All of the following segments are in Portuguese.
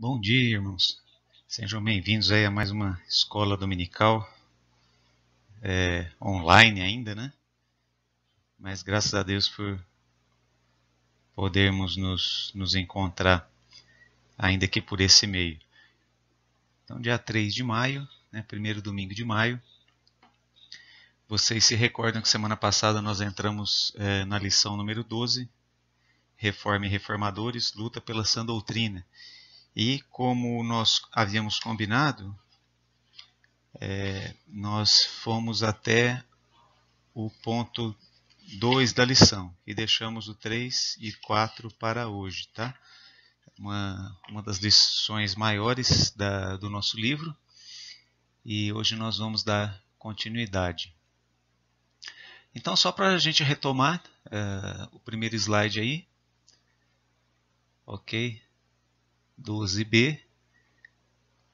Bom dia, irmãos. Sejam bem-vindos aí a mais uma escola dominical, online ainda, né? Mas graças a Deus por podermos nos encontrar ainda que por esse meio. Então, dia 3 de maio, né, primeiro domingo de maio, vocês se recordam que semana passada nós entramos na lição número 12, Reforma e Reformadores, luta pela sã doutrina. E como nós havíamos combinado, nós fomos até o ponto 2 da lição e deixamos o 3 e 4 para hoje, tá? Uma das lições maiores do nosso livro, e hoje nós vamos dar continuidade. Então, só para a gente retomar o primeiro slide aí, ok? 12b,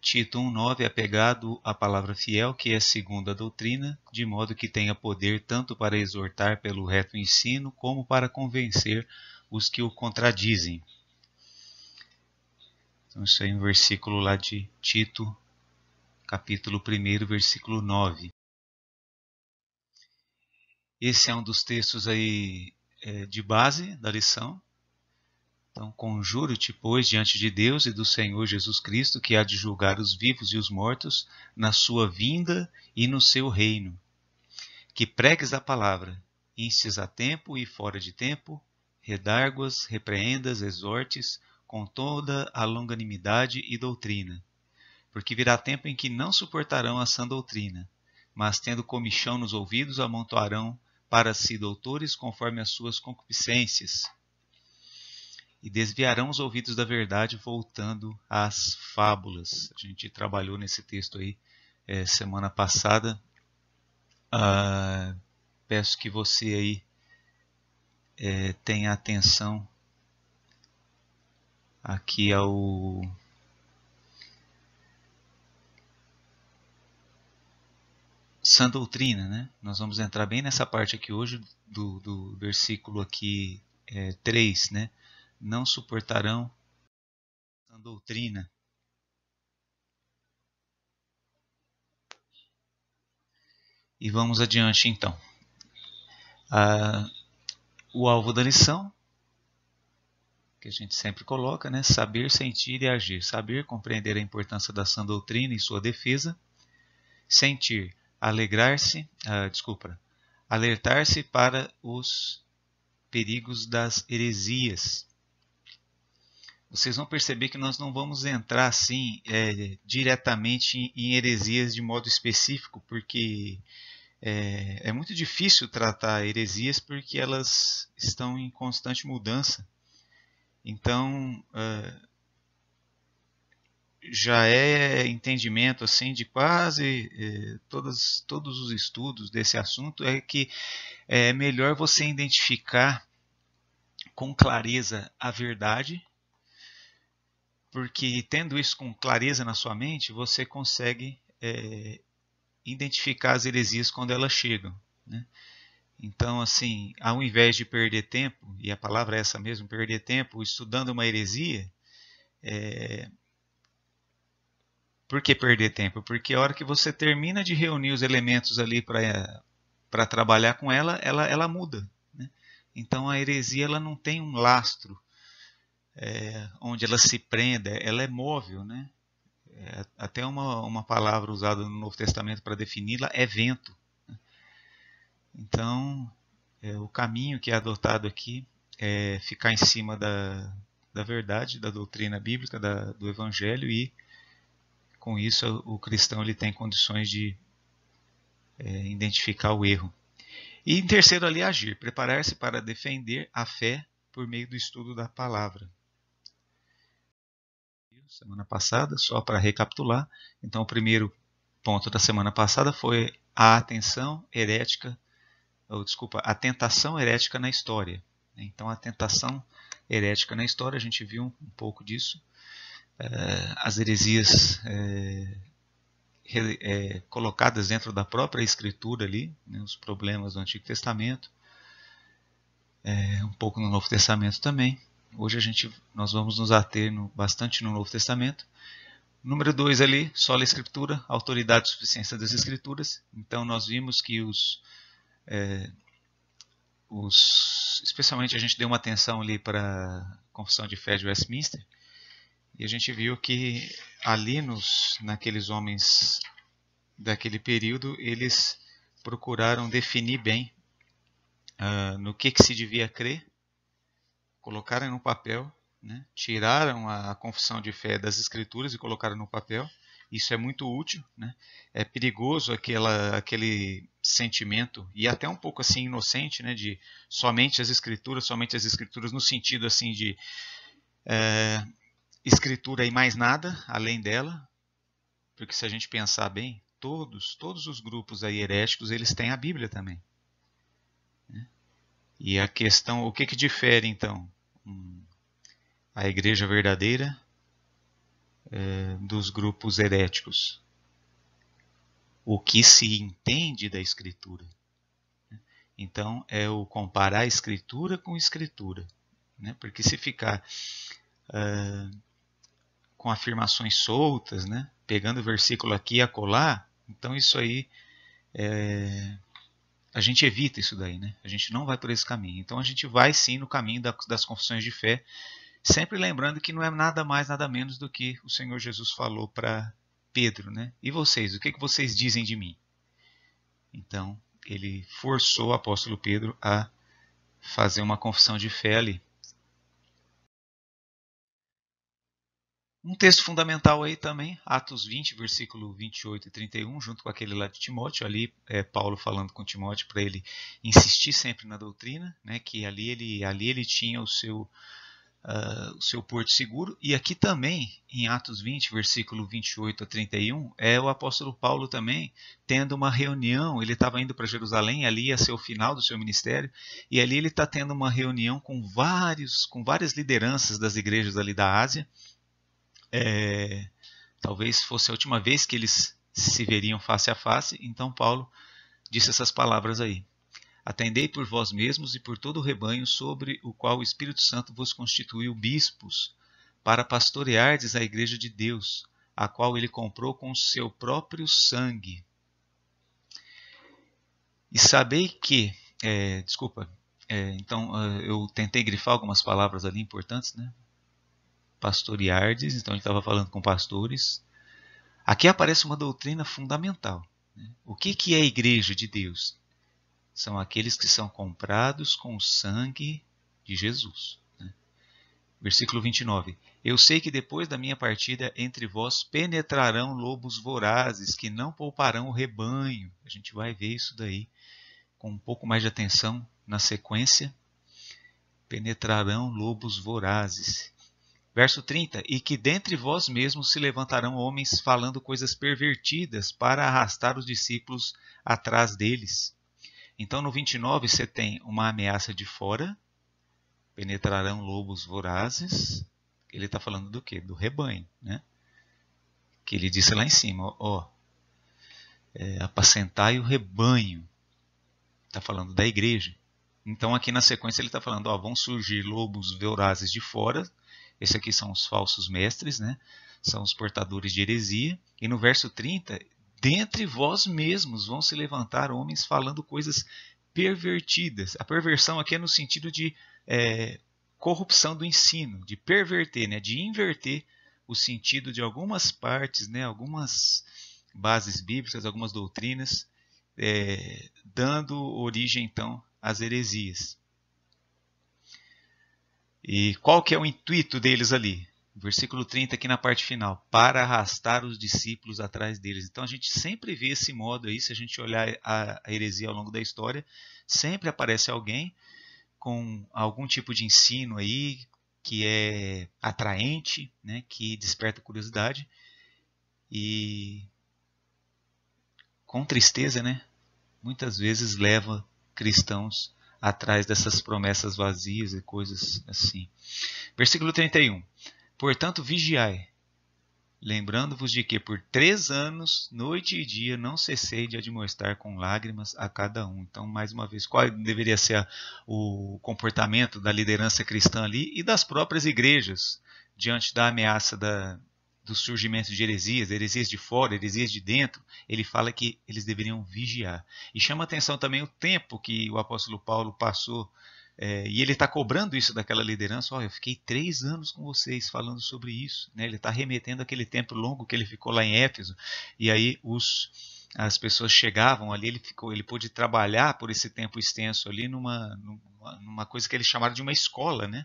Tito 1,9, apegado à palavra fiel, que é segundo a doutrina, de modo que tenha poder tanto para exortar pelo reto ensino, como para convencer os que o contradizem. Então, isso aí é um versículo lá de Tito, capítulo 1, versículo 9. Esse é um dos textos aí de base da lição. Então, conjuro-te, pois, diante de Deus e do Senhor Jesus Cristo, que há de julgar os vivos e os mortos na sua vinda e no seu reino, que pregues a palavra, instes a tempo e fora de tempo, redarguas, repreendas, exortes, com toda a longanimidade e doutrina. Porque virá tempo em que não suportarão a sã doutrina, mas, tendo comichão nos ouvidos, amontoarão para si doutores conforme as suas concupiscências, e desviarão os ouvidos da verdade, voltando às fábulas. A gente trabalhou nesse texto aí semana passada. Peço que você aí tenha atenção aqui ao sã doutrina, né? Nós vamos entrar bem nessa parte aqui hoje do versículo aqui 3, né? Não suportarão sã doutrina. E vamos adiante então. O alvo da lição, que a gente sempre coloca, né? Saber, sentir e agir. Saber, compreender a importância da sã doutrina e sua defesa. Sentir, alertar-se para os perigos das heresias. Vocês vão perceber que nós não vamos entrar assim diretamente em heresias de modo específico, porque é muito difícil tratar heresias porque elas estão em constante mudança. Então, já é entendimento assim de quase todos os estudos desse assunto, é que é melhor você identificar com clareza a verdade, porque tendo isso com clareza na sua mente, você consegue identificar as heresias quando elas chegam, né? Então, assim, ao invés de perder tempo, e a palavra é essa mesmo, perder tempo estudando uma heresia, por que perder tempo? Porque a hora que você termina de reunir os elementos ali para trabalhar com ela, ela muda, né? Então a heresia ela não tem um lastro onde ela se prenda, ela é móvel, né? Até uma palavra usada no Novo Testamento para defini-la é vento. Então, o caminho que é adotado aqui é ficar em cima da verdade, da doutrina bíblica, do Evangelho, e com isso o cristão ele tem condições de identificar o erro. E em terceiro ali, agir, preparar-se para defender a fé por meio do estudo da palavra. Semana passada, só para recapitular, então o primeiro ponto da semana passada foi a tentação herética na história. Então a tentação herética na história, a gente viu um pouco disso. As heresias colocadas dentro da própria escritura ali, né, os problemas do Antigo Testamento, um pouco no Novo Testamento também. Hoje nós vamos nos ater bastante no Novo Testamento. Número 2 ali, sola Escritura, autoridade e suficiência das Escrituras. Então nós vimos que especialmente a gente deu uma atenção ali para a Confissão de Fé de Westminster, e a gente viu que ali naqueles homens daquele período, eles procuraram definir bem no que se devia crer, colocaram no papel, né? Tiraram a confissão de fé das escrituras e colocaram no papel. Isso é muito útil, né? É perigoso aquele sentimento, e até um pouco assim inocente, né? De somente as escrituras no sentido assim de escritura e mais nada além dela, porque se a gente pensar bem, todos os grupos aí heréticos, eles têm a Bíblia também. E a questão, o que difere então a igreja verdadeira dos grupos heréticos? O que se entende da Escritura. Então, é o comparar a Escritura com a Escritura. Né? Porque se ficar com afirmações soltas, né? Pegando o versículo aqui e acolá, então isso aí, a gente evita isso daí. Né? A gente não vai por esse caminho. Então, a gente vai sim no caminho das confissões de fé, sempre lembrando que não é nada mais, nada menos do que o Senhor Jesus falou para Pedro, né? E vocês, o que vocês dizem de mim? Então, ele forçou o apóstolo Pedro a fazer uma confissão de fé ali. Um texto fundamental aí também, Atos 20, versículo 28 e 31, junto com aquele lá de Timóteo, ali Paulo falando com Timóteo para ele insistir sempre na doutrina, né, que ali ele tinha o seu porto seguro. E aqui também, em Atos 20, versículo 28 a 31, é o apóstolo Paulo também tendo uma reunião. Ele estava indo para Jerusalém, ali ia ser o final do seu ministério, e ali ele está tendo uma reunião com várias lideranças das igrejas ali da Ásia. Talvez fosse a última vez que eles se veriam face a face. Então Paulo disse essas palavras aí: atendei por vós mesmos e por todo o rebanho sobre o qual o Espírito Santo vos constituiu bispos, para pastoreardes a igreja de Deus, a qual ele comprou com o seu próprio sangue. E sabei que... então eu tentei grifar algumas palavras ali importantes, né? Pastoreardes, então a gente estava falando com pastores. Aqui aparece uma doutrina fundamental. Né? O que é a igreja de Deus? São aqueles que são comprados com o sangue de Jesus. Né? Versículo 29. Eu sei que depois da minha partida entre vós penetrarão lobos vorazes que não pouparão o rebanho. A gente vai ver isso daí com um pouco mais de atenção na sequência. Penetrarão lobos vorazes. Verso 30. E que dentre vós mesmos se levantarão homens falando coisas pervertidas para arrastar os discípulos atrás deles. Então no 29 você tem uma ameaça de fora, penetrarão lobos vorazes. Ele está falando do quê? Do rebanho, né? Que ele disse lá em cima, apacentai o rebanho. Está falando da igreja. Então aqui na sequência ele está falando, vão surgir lobos vorazes de fora. Esses aqui são os falsos mestres, né? São os portadores de heresia. E no verso 30, dentre vós mesmos vão se levantar homens falando coisas pervertidas. A perversão aqui é no sentido de corrupção do ensino, de perverter, né? De inverter o sentido de algumas partes, né? Algumas bases bíblicas, algumas doutrinas, dando origem então às heresias. E qual que é o intuito deles ali? Versículo 30 aqui na parte final. Para arrastar os discípulos atrás deles. Então a gente sempre vê esse modo aí, se a gente olhar a heresia ao longo da história, sempre aparece alguém com algum tipo de ensino aí que é atraente, né, que desperta curiosidade. E com tristeza, né, muitas vezes leva cristãos atrás dessas promessas vazias e coisas assim. Versículo 31. Portanto, vigiai, lembrando-vos de que por 3 anos, noite e dia, não cessei de admoestar com lágrimas a cada um. Então, mais uma vez, qual deveria ser o comportamento da liderança cristã ali e das próprias igrejas diante da ameaça do surgimento de heresias de fora, heresias de dentro? Ele fala que eles deveriam vigiar. E chama atenção também o tempo que o apóstolo Paulo passou, e ele está cobrando isso daquela liderança. Eu fiquei 3 anos com vocês falando sobre isso. Né? Ele está remetendo aquele tempo longo que ele ficou lá em Éfeso. E aí as pessoas chegavam ali, ele pôde trabalhar por esse tempo extenso ali numa coisa que eles chamaram de uma escola, né?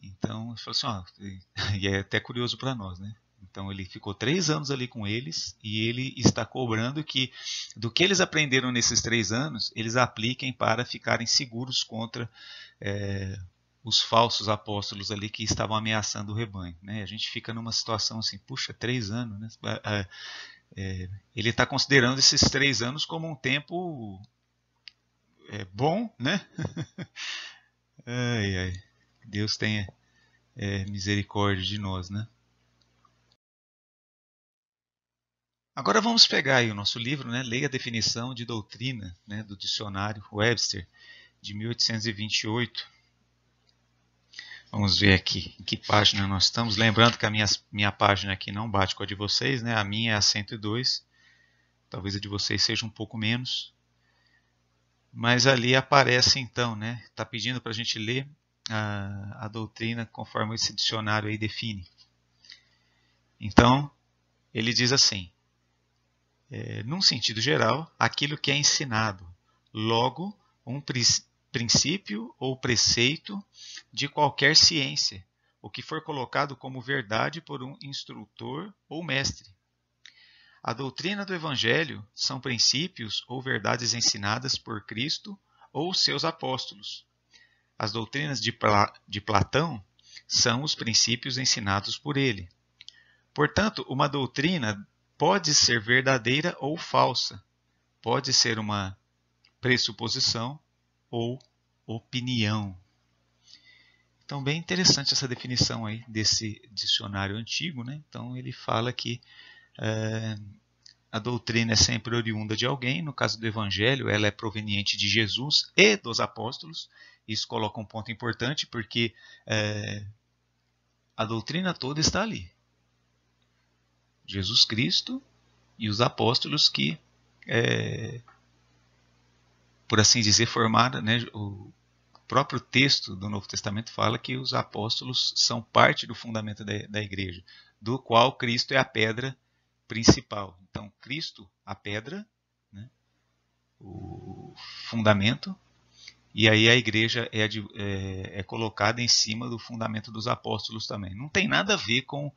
Então, ele falou assim, e é até curioso para nós, né? Então, ele ficou 3 anos ali com eles e ele está cobrando que, do que eles aprenderam nesses 3 anos, eles apliquem para ficarem seguros contra os falsos apóstolos ali que estavam ameaçando o rebanho. Né? A gente fica numa situação assim, puxa, 3 anos, né? Ele está considerando esses 3 anos como um tempo bom, né? Ai, ai. Deus tenha misericórdia de nós, né? Agora vamos pegar aí o nosso livro, né? Leia a definição de doutrina, né, do dicionário Webster de 1828. Vamos ver aqui em que página nós estamos. Lembrando que a minha página aqui não bate com a de vocês, né? A minha é a 102. Talvez a de vocês seja um pouco menos. Mas ali aparece então, né? Está pedindo para a gente ler a doutrina conforme esse dicionário aí define. Então, ele diz assim, num sentido geral, aquilo que é ensinado. Logo, um princípio ou preceito de qualquer ciência, o que for colocado como verdade por um instrutor ou mestre. A doutrina do Evangelho são princípios ou verdades ensinadas por Cristo ou seus apóstolos. As doutrinas de Platão são os princípios ensinados por ele. Portanto, uma doutrina pode ser verdadeira ou falsa, pode ser uma pressuposição ou opinião. Então, bem interessante essa definição aí desse dicionário antigo, né? Então, ele fala que a doutrina é sempre oriunda de alguém. No caso do Evangelho, ela é proveniente de Jesus e dos apóstolos. Isso coloca um ponto importante, porque a doutrina toda está ali. Jesus Cristo e os apóstolos que, por assim dizer, formaram, né, o próprio texto do Novo Testamento fala que os apóstolos são parte do fundamento da igreja, do qual Cristo é a pedra principal. Então, Cristo, a pedra, né, o fundamento, e aí a igreja é colocada em cima do fundamento dos apóstolos também. Não tem nada a ver com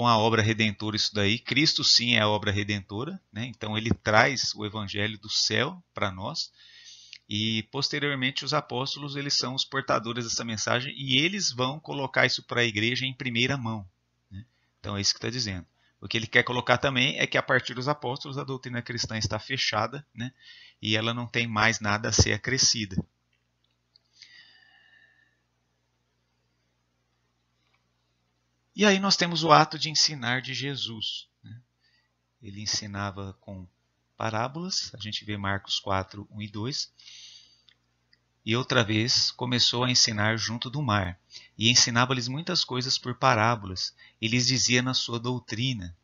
a obra redentora isso daí. Cristo sim é a obra redentora, né? Então ele traz o evangelho do céu para nós. E posteriormente os apóstolos, eles são os portadores dessa mensagem e eles vão colocar isso para a igreja em primeira mão. Né? Então é isso que está dizendo. O que ele quer colocar também é que a partir dos apóstolos a doutrina cristã está fechada, né? E ela não tem mais nada a ser acrescida. E aí nós temos o ato de ensinar de Jesus. Né? Ele ensinava com parábolas, a gente vê Marcos 4, 1 e 2. E outra vez começou a ensinar junto do mar, e ensinava-lhes muitas coisas por parábolas, e lhes dizia na sua doutrina.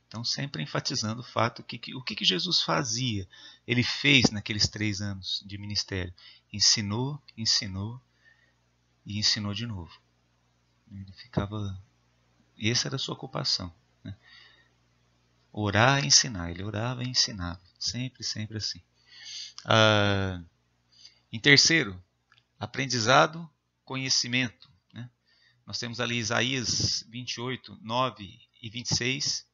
Então, sempre enfatizando o fato que o que Jesus fazia, ele fez naqueles 3 anos de ministério. Ensinou, ensinou e ensinou de novo. Ele ficava... Essa era a sua ocupação. Né? Orar e ensinar. Ele orava e ensinava. Sempre, sempre assim. Em terceiro, aprendizado, conhecimento. Né? Nós temos ali Isaías 28, 9 e 26.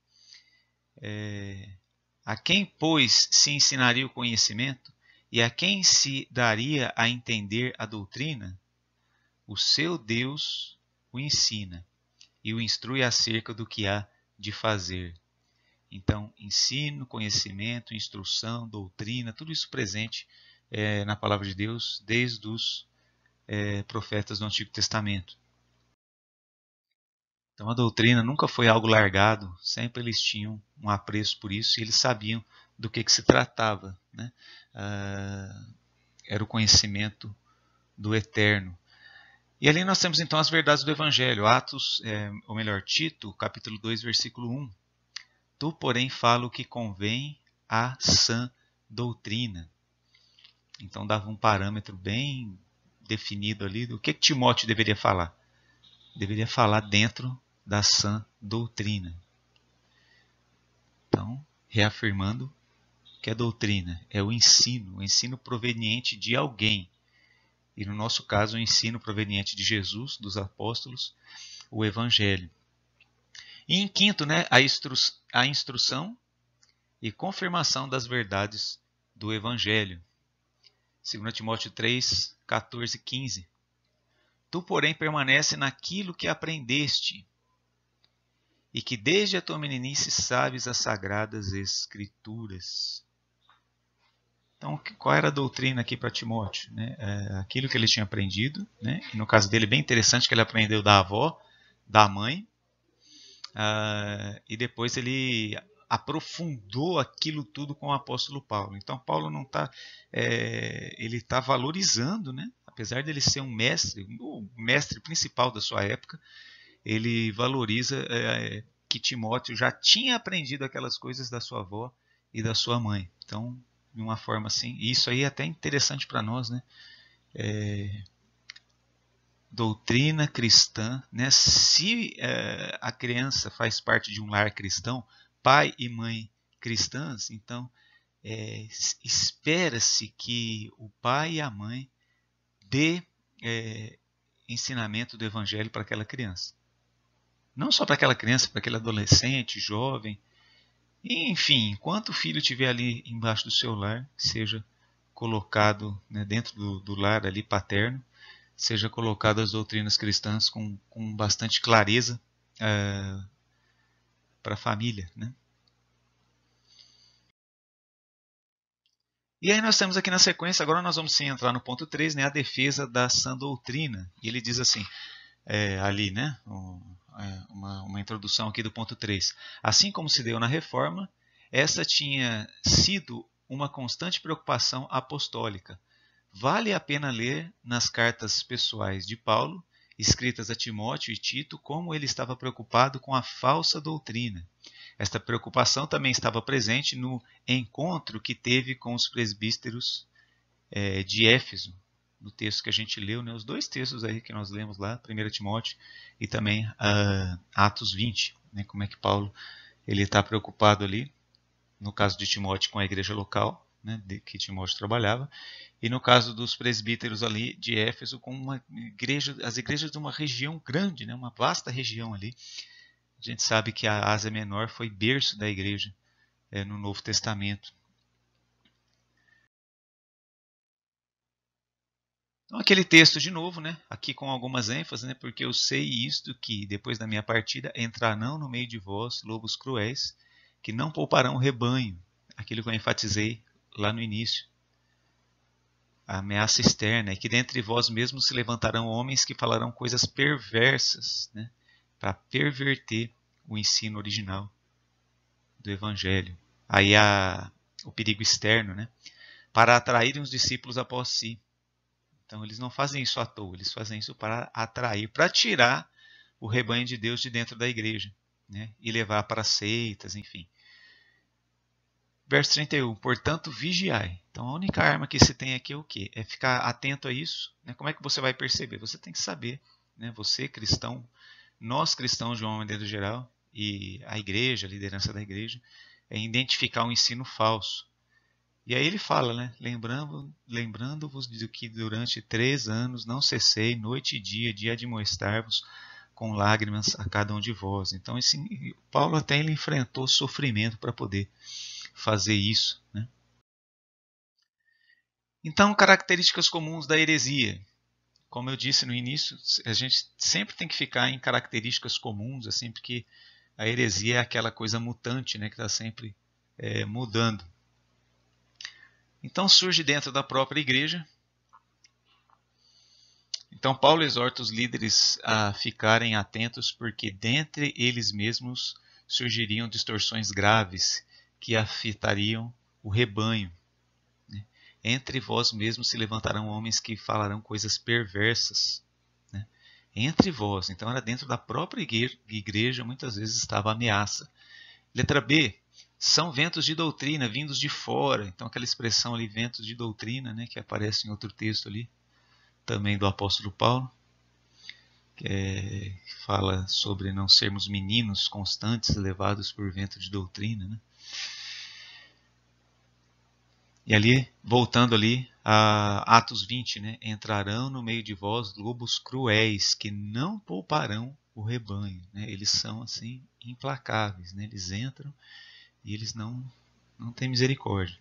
A quem, pois, se ensinaria o conhecimento? E a quem se daria a entender a doutrina? O seu Deus o ensina e o instrui acerca do que há de fazer. Então, ensino, conhecimento, instrução, doutrina, tudo isso presente na palavra de Deus desde os profetas do Antigo Testamento. Então a doutrina nunca foi algo largado, sempre eles tinham um apreço por isso e eles sabiam do que se tratava, né? Era o conhecimento do eterno. E ali nós temos então as verdades do Evangelho, ou melhor, Tito, capítulo 2, versículo 1. Tu, porém, fala o que convém à sã doutrina. Então dava um parâmetro bem definido ali do que Timóteo deveria falar. Deveria falar dentro da sã doutrina. Então, reafirmando que a doutrina é o ensino proveniente de alguém. E no nosso caso, o ensino proveniente de Jesus, dos apóstolos, o Evangelho. E em quinto, né, a instrução e confirmação das verdades do Evangelho. 2 Timóteo 3, 14 e 15. Tu, porém, permanece naquilo que aprendeste e que desde a tua meninice sabes as sagradas Escrituras. Então, qual era a doutrina aqui para Timóteo? Né? Aquilo que ele tinha aprendido, né? E no caso dele, bem interessante que ele aprendeu da avó, da mãe, e depois ele aprofundou aquilo tudo com o apóstolo Paulo. Então, Paulo não está, ele está valorizando, né? Apesar de ele ser um mestre, o mestre principal da sua época, ele valoriza que Timóteo já tinha aprendido aquelas coisas da sua avó e da sua mãe. Então, de uma forma assim, e isso aí é até interessante para nós, né? Doutrina cristã, né? Se a criança faz parte de um lar cristão, pai e mãe cristãs, então espera-se que o pai e a mãe dê ensinamento do evangelho para aquela criança. Não só para aquela criança, para aquele adolescente, jovem. E, enfim, enquanto o filho estiver ali embaixo do seu lar, seja colocado, né, dentro do lar ali paterno, seja colocado as doutrinas cristãs com bastante clareza para a família, né? E aí nós temos aqui na sequência, agora nós vamos sim entrar no ponto 3, né, a defesa da sã doutrina. E ele diz assim, ali, né, uma introdução aqui do ponto 3. Assim como se deu na Reforma, essa tinha sido uma constante preocupação apostólica. Vale a pena ler nas cartas pessoais de Paulo, escritas a Timóteo e Tito, como ele estava preocupado com a falsa doutrina. Esta preocupação também estava presente no encontro que teve com os presbíteros de Éfeso, no texto que a gente leu, né, os dois textos aí que nós lemos lá, 1 Timóteo e também Atos 20, né, como é que Paulo está preocupado ali, no caso de Timóteo com a igreja local, né, que Timóteo trabalhava, e no caso dos presbíteros ali de Éfeso com as igrejas de uma região grande, né, uma vasta região ali. A gente sabe que a Ásia Menor foi berço da igreja no Novo Testamento. Então, aquele texto de novo, né, aqui com algumas ênfases, né, porque eu sei isto, que depois da minha partida entrarão no meio de vós lobos cruéis, que não pouparão o rebanho. Aquilo que eu enfatizei lá no início. A ameaça externa é que dentre vós mesmos se levantarão homens que falarão coisas perversas, né, para perverter o ensino original do Evangelho. Aí o perigo externo, né, para atraírem os discípulos após si. Então eles não fazem isso à toa, eles fazem isso para atrair, para tirar o rebanho de Deus de dentro da igreja, né, e levar para seitas, enfim. Verso 31, portanto, vigiai. Então, a única arma que se tem aqui é o quê? É ficar atento a isso. Né? Como é que você vai perceber? Você tem que saber, né? Você, cristão, nós cristãos de uma maneira geral, e a igreja, a liderança da igreja, é identificar um ensino falso. E aí ele fala, né? Lembrando-vos de que durante 3 anos não cessei, noite e dia, de admoestar-vos com lágrimas a cada um de vós. Então, Paulo até ele enfrentou sofrimento para poder fazer isso, né? Então, características comuns da heresia. Como eu disse no início, a gente sempre tem que ficar em características comuns, assim, porque a heresia é aquela coisa mutante, né, que está sempre mudando. Então surge dentro da própria igreja. Então Paulo exorta os líderes a ficarem atentos, porque dentre eles mesmos surgiriam distorções graves que afetariam o rebanho. Entre vós mesmos se levantarão homens que falarão coisas perversas. Entre vós, então era dentro da própria igreja, muitas vezes estava a ameaça. Letra B, são ventos de doutrina vindos de fora. Então aquela expressão ali, ventos de doutrina, que aparece em outro texto ali, também do apóstolo Paulo, que fala sobre não sermos meninos constantes levados por vento de doutrina. E ali, voltando ali a Atos 20, entrarão no meio de vós lobos cruéis que não pouparão o rebanho. Eles são assim implacáveis, eles entram e eles não têm misericórdia.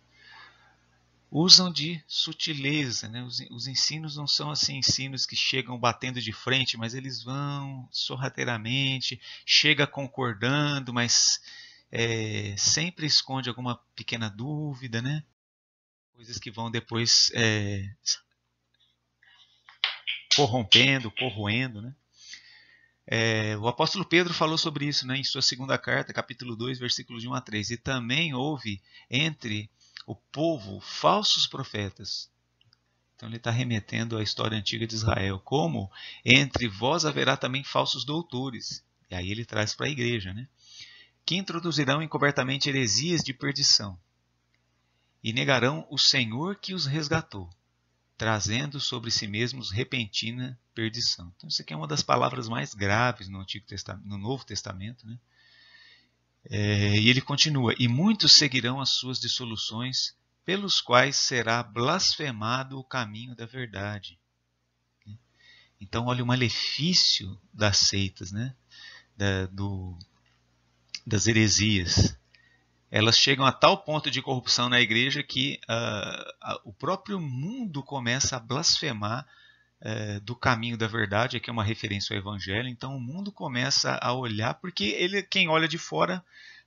Usam de sutileza, os ensinos não são assim ensinos que chegam batendo de frente, mas eles vão sorrateiramente, chega concordando, mas sempre esconde alguma pequena dúvida, coisas que vão depois corroendo. O apóstolo Pedro falou sobre isso em sua segunda carta, capítulo 2, versículos de 1 a 3. E também houve entre o povo falsos profetas. Então ele está remetendo à história antiga de Israel. Como entre vós haverá também falsos doutores. E aí ele traz para a igreja, que introduzirão encobertamente heresias de perdição. E negarão o Senhor que os resgatou, trazendo sobre si mesmos repentina perdição. Então isso aqui é uma das palavras mais graves no Novo Testamento. E ele continua, e muitos seguirão as suas dissoluções, pelos quais será blasfemado o caminho da verdade. Então olha o malefício das seitas, das heresias. Elas chegam a tal ponto de corrupção na igreja que o próprio mundo começa a blasfemar do caminho da verdade. Aqui é uma referência ao evangelho. Então o mundo começa a olhar, porque quem olha de fora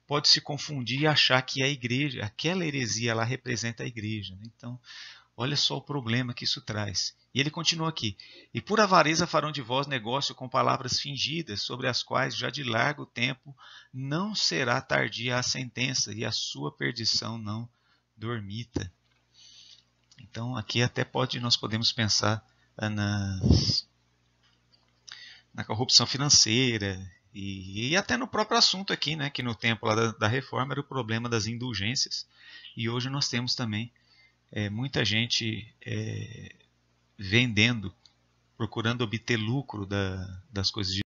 pode se confundir e achar que a igreja, aquela heresia lá representa a igreja. Então olha só o problema que isso traz. E ele continua aqui. E por avareza farão de vós negócio com palavras fingidas, sobre as quais já de largo tempo não será tardia a sentença, e a sua perdição não dormita. Então aqui até nós podemos pensar na corrupção financeira, e até no próprio assunto aqui, que no tempo lá da reforma era o problema das indulgências. E hoje nós temos também muita gente vendendo, procurando obter lucro das coisas de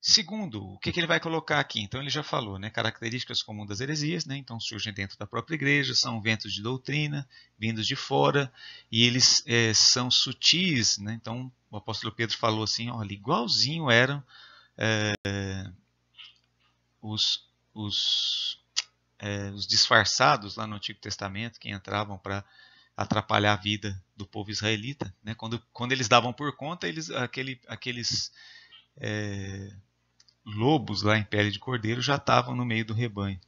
Segundo, o que ele vai colocar aqui? Então ele já falou, características comuns das heresias, então surgem dentro da própria igreja, são ventos de doutrina, vindos de fora, e eles são sutis, então o apóstolo Pedro falou assim, olha, igualzinho eram os disfarçados lá no Antigo Testamento, que entravam para atrapalhar a vida do povo israelita. Quando eles davam por conta, aqueles lobos lá em pele de cordeiro já estavam no meio do rebanho.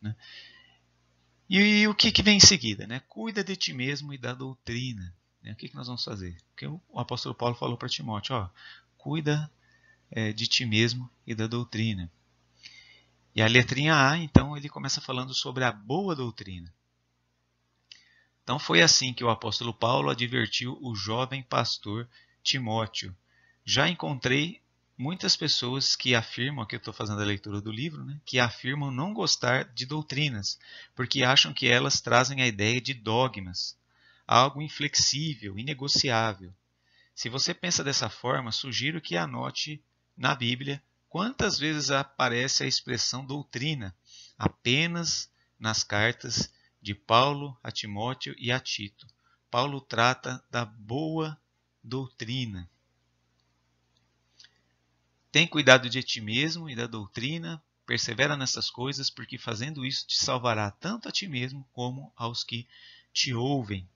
E o que vem em seguida? Cuida de ti mesmo e da doutrina. O que nós vamos fazer? Porque o apóstolo Paulo falou para Timóteo, cuida de ti mesmo e da doutrina. E a letrinha A, então, ele começa falando sobre a boa doutrina. Então foi assim que o apóstolo Paulo advertiu o jovem pastor Timóteo. Já encontrei muitas pessoas que afirmam, aqui eu estou fazendo a leitura do livro, que afirmam não gostar de doutrinas, porque acham que elas trazem a ideia de dogmas, algo inflexível, inegociável. Se você pensa dessa forma, sugiro que anote na Bíblia quantas vezes aparece a expressão doutrina, apenas nas cartas de Paulo a Timóteo e a Tito. Paulo trata da boa doutrina. Tem cuidado de ti mesmo e da doutrina, persevera nessas coisas, porque fazendo isso te salvará tanto a ti mesmo como aos que te ouvem.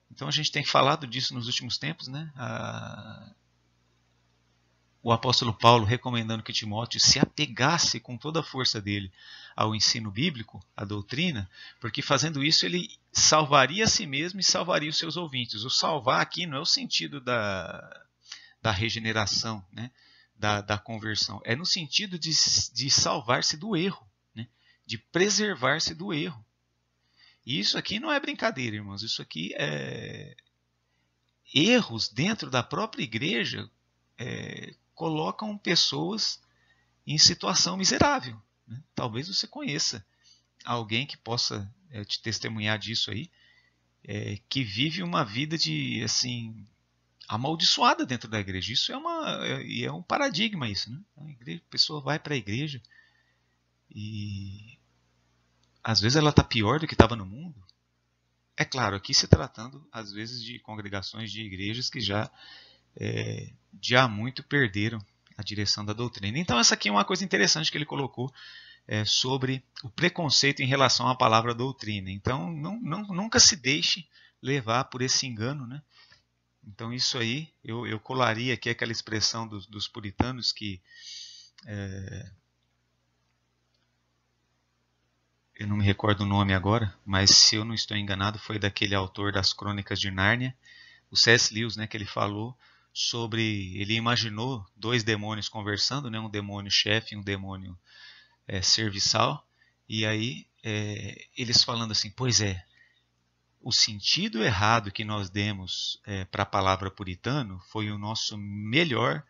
Então a gente tem falado disso nos últimos tempos, o apóstolo Paulo recomendando que Timóteo se apegasse com toda a força dele ao ensino bíblico, à doutrina, porque fazendo isso ele salvaria a si mesmo e salvaria os seus ouvintes. O salvar aqui não é o sentido da regeneração, né? Da conversão. É no sentido de salvar-se do erro, né? De preservar-se do erro. E isso aqui não é brincadeira, irmãos. Isso aqui é erros dentro da própria igreja colocam pessoas em situação miserável, né? Talvez você conheça alguém que possa te testemunhar disso aí, que vive uma vida de assim amaldiçoada dentro da igreja. Isso é um paradigma isso, né? A pessoa vai para a igreja e às vezes ela está pior do que estava no mundo. É claro, aqui se tratando às vezes de congregações de igrejas que já de há muito perderam a direção da doutrina. Então essa aqui é uma coisa interessante que ele colocou sobre o preconceito em relação à palavra doutrina. Então nunca se deixe levar por esse engano, né? Então isso aí, eu colaria aqui aquela expressão dos puritanos que eu não me recordo o nome agora, mas se eu não estou enganado foi daquele autor das Crônicas de Nárnia, o C.S. Lewis, né, que ele falou sobre, ele imaginou dois demônios conversando, né, um demônio chefe e um demônio serviçal, e aí eles falando assim, pois o sentido errado que nós demos para a palavra puritano foi o nosso melhor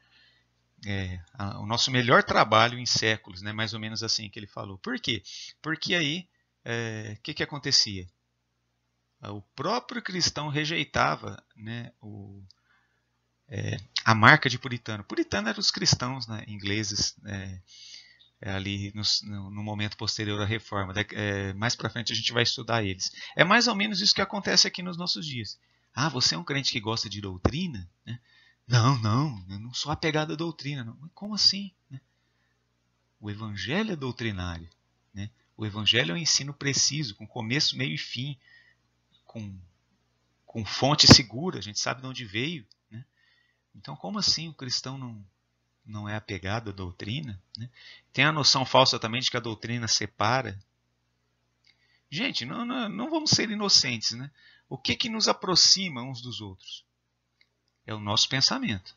trabalho em séculos, né? Mais ou menos assim que ele falou. Por quê? Porque aí, que acontecia? O próprio cristão rejeitava, né, a marca de puritano. Puritano eram os cristãos, né, ingleses, ali no momento posterior à reforma. Mais para frente a gente vai estudar eles. É mais ou menos isso que acontece aqui nos nossos dias. Ah, você é um crente que gosta de doutrina? Né? Não, eu não sou apegado à doutrina. Não. Como assim? Né? O evangelho é doutrinário. Né? O evangelho é um ensino preciso, com começo, meio e fim, com fonte segura, a gente sabe de onde veio. Né? Então, como assim o cristão não é apegado à doutrina? Né? Tem a noção falsa também de que a doutrina separa. Gente, não vamos ser inocentes. Né? O que nos aproxima uns dos outros? É o nosso pensamento.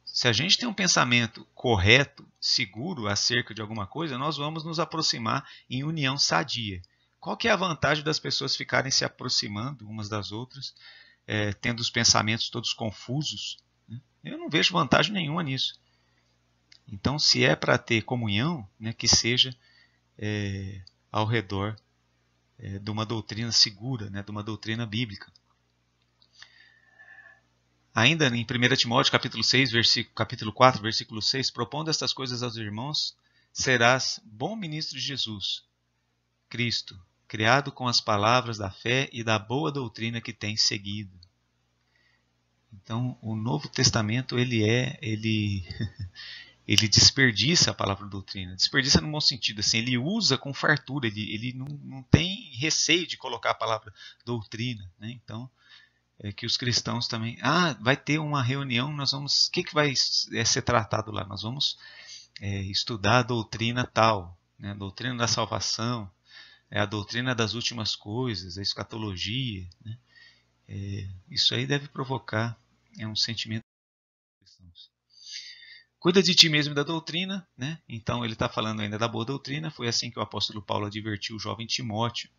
Se a gente tem um pensamento correto, seguro acerca de alguma coisa, nós vamos nos aproximar em união sadia. Qual que é a vantagem das pessoas ficarem se aproximando umas das outras, tendo os pensamentos todos confusos? Né? Eu não vejo vantagem nenhuma nisso. Então, se é para ter comunhão, né, que seja ao redor de uma doutrina segura, né, de uma doutrina bíblica. Ainda em 1 Timóteo capítulo 4, versículo 6, propondo estas coisas aos irmãos, serás bom ministro de Jesus, Cristo, criado com as palavras da fé e da boa doutrina que tens seguido. Então, o Novo Testamento, ele desperdiça a palavra doutrina. Desperdiça no bom sentido, assim, ele usa com fartura, ele não tem receio de colocar a palavra doutrina. Né? Então, que os cristãos também... vai ter uma reunião, nós vamos... O que vai ser tratado lá? Nós vamos estudar a doutrina tal, né? A doutrina da salvação, a doutrina das últimas coisas, a escatologia. Né? Isso aí deve provocar um sentimento dos cristãos. Cuida de ti mesmo e da doutrina, né? Então ele está falando ainda da boa doutrina. Foi assim que o apóstolo Paulo advertiu o jovem Timóteo.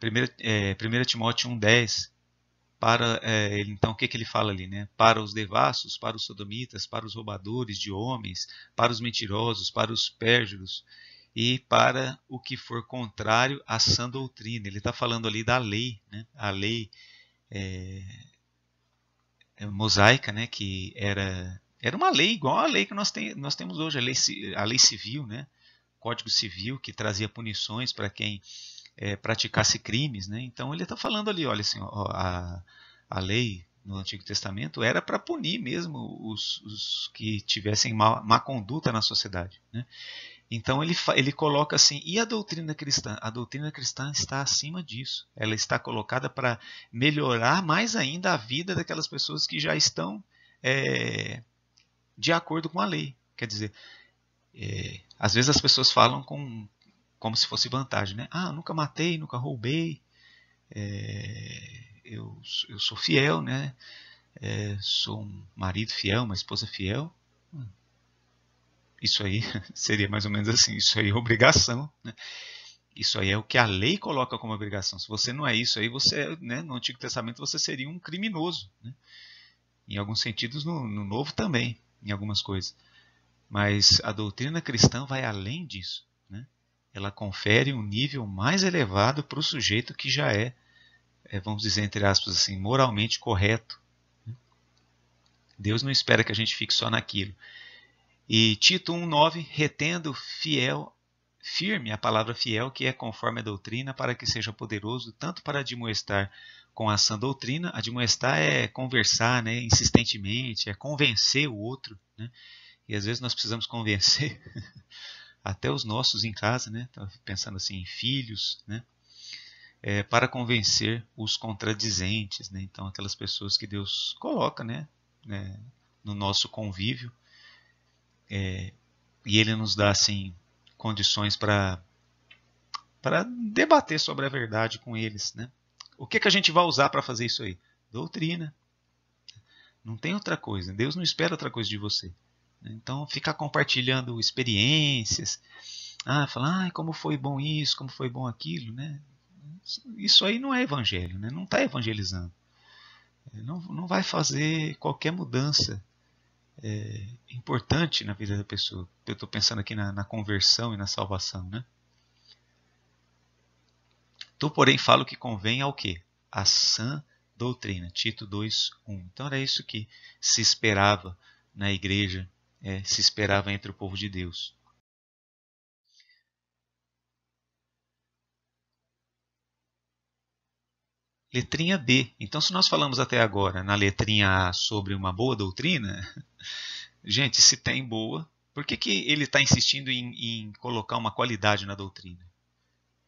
1 Timóteo 1,10. Então o que ele fala ali? Né? Para os devassos, para os sodomitas, para os roubadores de homens, para os mentirosos, para os pérjuros e para o que for contrário à sã doutrina. Ele está falando ali da lei, né? A lei mosaica, né? Que era uma lei igual à lei que nós temos hoje, a lei civil, né? Código Civil, que trazia punições para quem praticasse crimes. Né? Então ele está falando ali, olha assim, a lei no Antigo Testamento era para punir mesmo os que tivessem má conduta na sociedade. Né? Então ele coloca assim, e a doutrina cristã? A doutrina cristã está acima disso. Ela está colocada para melhorar mais ainda a vida daquelas pessoas que já estão de acordo com a lei. Quer dizer, às vezes as pessoas falam como se fosse vantagem, né? Ah, nunca matei, nunca roubei, eu sou fiel, né? Sou um marido fiel, uma esposa fiel. Isso aí seria mais ou menos assim, isso aí é obrigação, né? Isso aí é o que a lei coloca como obrigação. Se você não é isso aí, você, né, no Antigo Testamento você seria um criminoso, né? Em alguns sentidos, no Novo também, em algumas coisas. Mas a doutrina cristã vai além disso, né? Ela confere um nível mais elevado para o sujeito que já vamos dizer entre aspas assim, moralmente correto. Deus não espera que a gente fique só naquilo. E Tito 1,9, retendo firme a palavra fiel, que é conforme a doutrina, para que seja poderoso tanto para admoestar com a sã doutrina. Admoestar é conversar, né, insistentemente, é convencer o outro, né? E às vezes nós precisamos convencer até os nossos em casa, né? Pensando assim em filhos, né? Para convencer os contradizentes, né? Então aquelas pessoas que Deus coloca, né, no nosso convívio, e Ele nos dá assim condições para debater sobre a verdade com eles, né? O que a gente vai usar para fazer isso aí? Doutrina. Não tem outra coisa. Deus não espera outra coisa de você. Então, ficar compartilhando experiências, falar, como foi bom isso, como foi bom aquilo, né? Isso aí não é evangelho, né? Não está evangelizando. Não vai fazer qualquer mudança importante na vida da pessoa. Eu estou pensando aqui na conversão e na salvação, né? Tu, porém, falo que convém ao quê? A sã doutrina. Tito 2:1. Então era isso que se esperava na igreja, se esperava entre o povo de Deus. Letrinha B. Então, se nós falamos até agora na letrinha A sobre uma boa doutrina, gente, se tem boa, por que ele está insistindo em colocar uma qualidade na doutrina?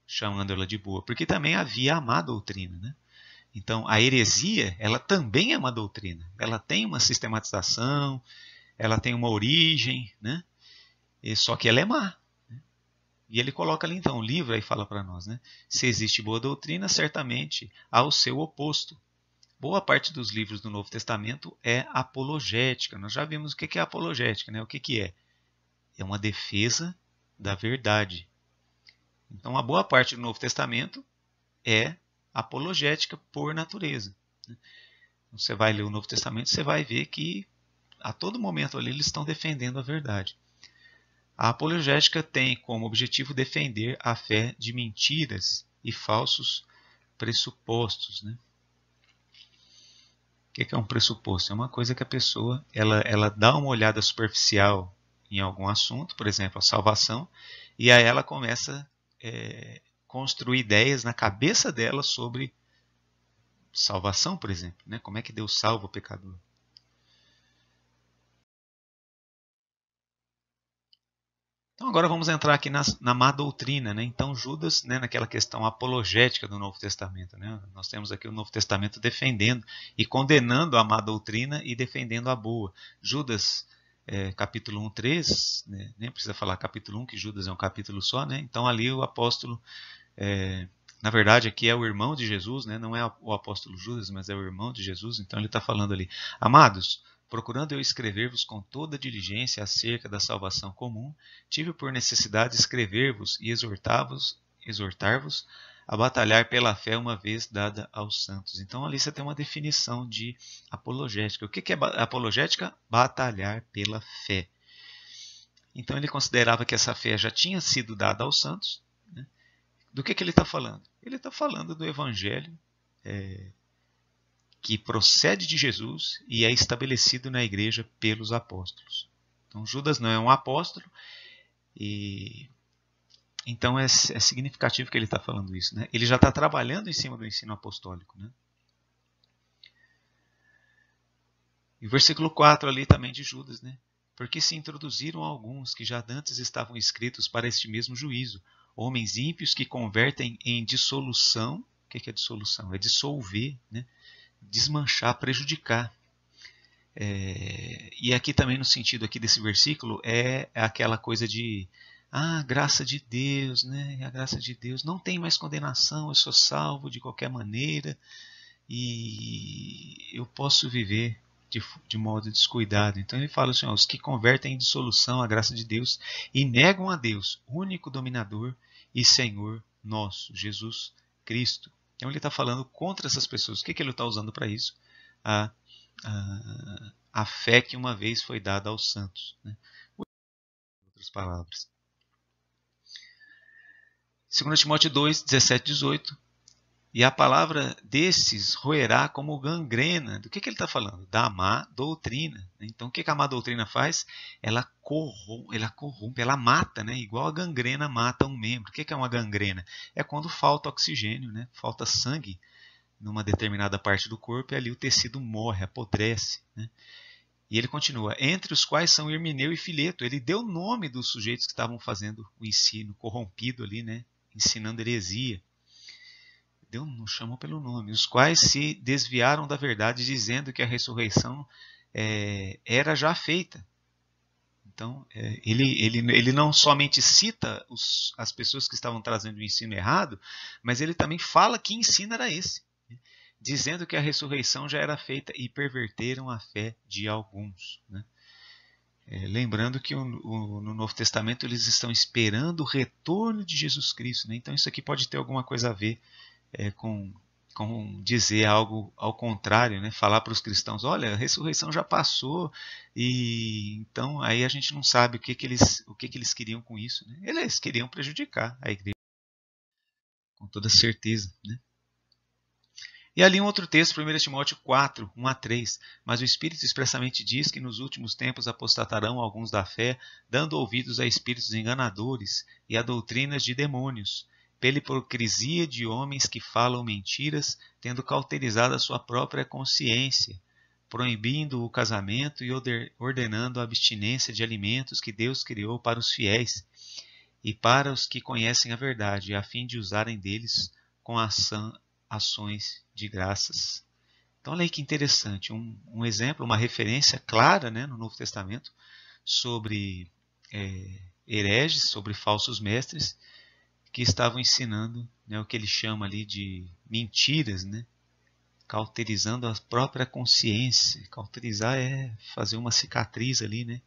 Chamando ela de boa. Porque também havia a má doutrina, né? Então, a heresia, ela também é uma doutrina. Ela tem uma sistematização, ela tem uma origem, né? Só que ela é má. Né? E ele coloca ali então, o livro aí fala para nós, né? Se existe boa doutrina, certamente há o seu oposto. Boa parte dos livros do Novo Testamento é apologética. Nós já vimos o que é apologética, né? O que é? É uma defesa da verdade. Então, a boa parte do Novo Testamento é apologética por natureza. Você vai ler o Novo Testamento, você vai ver que a todo momento ali eles estão defendendo a verdade. A apologética tem como objetivo defender a fé de mentiras e falsos pressupostos. Né? O que é um pressuposto? É uma coisa que a pessoa ela dá uma olhada superficial em algum assunto, por exemplo, a salvação, e aí ela começa a construir ideias na cabeça dela sobre salvação, por exemplo. Né? Como é que Deus salva o pecador? Então agora vamos entrar aqui na má doutrina, né? Então Judas, né, naquela questão apologética do Novo Testamento, né? Nós temos aqui o Novo Testamento defendendo e condenando a má doutrina e defendendo a boa. Judas, capítulo 1, 3, né? Nem precisa falar capítulo 1, que Judas é um capítulo só, né? Então ali o apóstolo, na verdade aqui é o irmão de Jesus, né? Não é o apóstolo Judas, mas é o irmão de Jesus, então ele está falando ali, amados, procurando eu escrever-vos com toda diligência acerca da salvação comum, tive por necessidade escrever-vos e exortar-vos a batalhar pela fé uma vez dada aos santos. Então ali você tem uma definição de apologética. O que é apologética? Batalhar pela fé. Então ele considerava que essa fé já tinha sido dada aos santos. Né? Do que ele está falando? Ele está falando do evangelho que procede de Jesus e é estabelecido na igreja pelos apóstolos. Então Judas não é um apóstolo e então é significativo que ele está falando isso. Né? Ele já está trabalhando em cima do ensino apostólico. Né? E o versículo 4 ali também de Judas, né? Porque se introduziram alguns que já dantes estavam escritos para este mesmo juízo, homens ímpios que convertem em dissolução. O que é dissolução? É dissolver, né? Desmanchar, prejudicar. E aqui também no sentido aqui desse versículo é aquela coisa de graça de Deus, né? A graça de Deus não tem mais condenação, eu sou salvo de qualquer maneira e eu posso viver de modo descuidado. Então ele fala assim, os que convertem em dissolução a graça de Deus e negam a Deus, único dominador e Senhor nosso, Jesus Cristo. Então ele está falando contra essas pessoas. O que ele está usando para isso? A fé que uma vez foi dada aos santos. Né? Em outras palavras. 2 Timóteo 2, 17, 18. E a palavra desses roerá como gangrena. Do que ele está falando? Da má doutrina. Então, o que a má doutrina faz? Ela corrompe, ela mata, né? Igual a gangrena mata um membro. O que é uma gangrena? É quando falta oxigênio, né? Falta sangue numa determinada parte do corpo e ali o tecido morre, apodrece. Né? E ele continua, entre os quais são Hermineu e Fileto. Ele deu o nome dos sujeitos que estavam fazendo o ensino corrompido ali, né? Ensinando heresia. Deus não chamou pelo nome, os quais se desviaram da verdade, dizendo que a ressurreição era já feita. Então, ele não somente cita as pessoas que estavam trazendo o ensino errado, mas ele também fala que ensino era esse, né? Dizendo que a ressurreição já era feita e perverteram a fé de alguns. Né? Lembrando que no Novo Testamento eles estão esperando o retorno de Jesus Cristo. Né? Então isso aqui pode ter alguma coisa a ver com dizer algo ao contrário, né? Falar para os cristãos, olha, a ressurreição já passou, e então aí a gente não sabe o que eles queriam com isso. Né? Eles queriam prejudicar a igreja, com toda certeza. Né? E ali um outro texto, 1 Timóteo 4, 1 a 3. Mas o Espírito expressamente diz que nos últimos tempos apostatarão alguns da fé, dando ouvidos a espíritos enganadores e a doutrinas de demônios, pela hipocrisia de homens que falam mentiras, tendo cauterizado a sua própria consciência, proibindo o casamento e ordenando a abstinência de alimentos que Deus criou para os fiéis e para os que conhecem a verdade, a fim de usarem deles com ações de graças. Então olha aí que interessante, um exemplo, uma referência clara, né, no Novo Testamento sobre hereges, sobre falsos mestres que estavam ensinando, né, o que ele chama ali de mentiras, né, cauterizando a própria consciência. Cauterizar é fazer uma cicatriz ali, né,